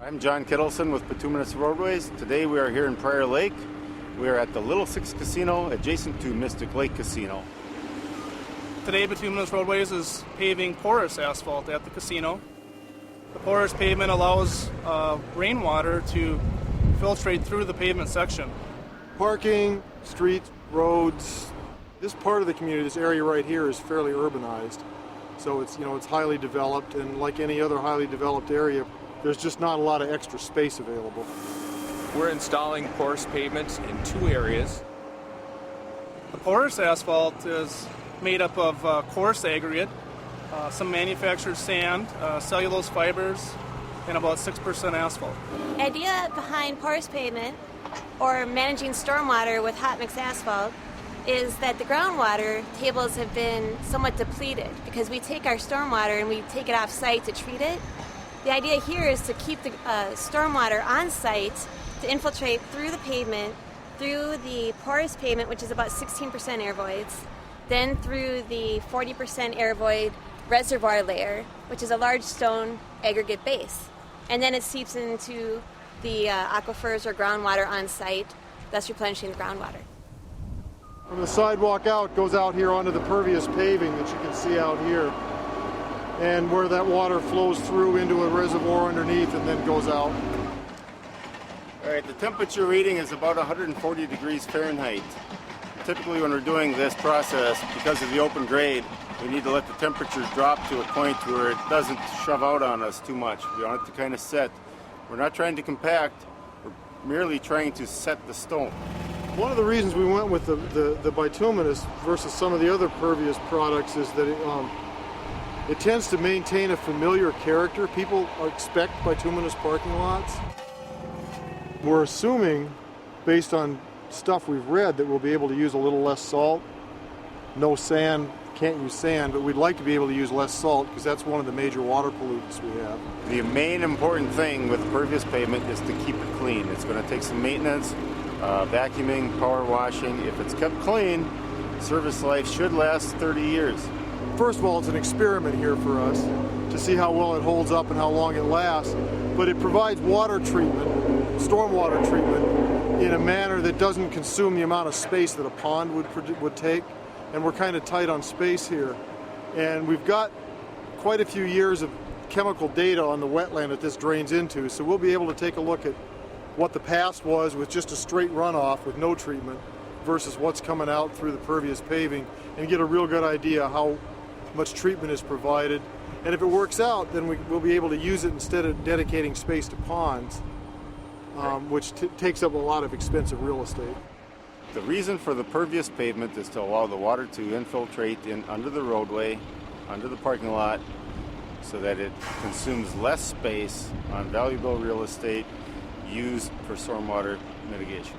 I'm John Kittleson with Bituminous Roadways. Today we are here in Prior Lake. We are at the Little Six Casino adjacent to Mystic Lake Casino. Today Bituminous Roadways is paving porous asphalt at the casino. The porous pavement allows rainwater to filtrate through the pavement section. Parking, streets, roads. This part of the community, this area right here, is fairly urbanized. So it's highly developed, and like any other highly developed area, there's just not a lot of extra space available. We're installing porous pavement in two areas. The porous asphalt is made up of coarse aggregate, some manufactured sand, cellulose fibers, and about 6% asphalt. The idea behind porous pavement, or managing stormwater with hot mix asphalt, is that the groundwater tables have been somewhat depleted because we take our stormwater and we take it off site to treat it. The idea here is to keep the stormwater on site to infiltrate through the pavement, through the porous pavement, which is about 16% air voids, then through the 40% air void reservoir layer, which is a large stone aggregate base. And then it seeps into the aquifers or groundwater on site, thus replenishing the groundwater. From the sidewalk out, goes out here onto the pervious paving that you can see out here, and where that water flows through into a reservoir underneath and then goes out. All right, the temperature reading is about 140 degrees Fahrenheit. Typically when we're doing this process, because of the open grade, we need to let the temperature drop to a point where it doesn't shove out on us too much. We want it to kind of set. We're not trying to compact, we're merely trying to set the stone. One of the reasons we went with the bituminous versus some of the other pervious products is that it tends to maintain a familiar character. People expect bituminous parking lots. We're assuming, based on stuff we've read, that we'll be able to use a little less salt. No sand, can't use sand, but we'd like to be able to use less salt because that's one of the major water pollutants we have. The main important thing with pervious pavement is to keep it clean. It's going to take some maintenance, vacuuming, power washing. If it's kept clean, service life should last 30 years. First of all, it's an experiment here for us to see how well it holds up and how long it lasts, but it provides water treatment, stormwater treatment, in a manner that doesn't consume the amount of space that a pond would take, and we're kind of tight on space here. And we've got quite a few years of chemical data on the wetland that this drains into, so we'll be able to take a look at what the past was with just a straight runoff with no treatment versus what's coming out through the pervious paving, and get a real good idea how much treatment is provided. And if it works out, then we'll be able to use it instead of dedicating space to ponds, which takes up a lot of expensive real estate. The reason for the pervious pavement is to allow the water to infiltrate in under the roadway, under the parking lot, so that it consumes less space on valuable real estate used for stormwater mitigation.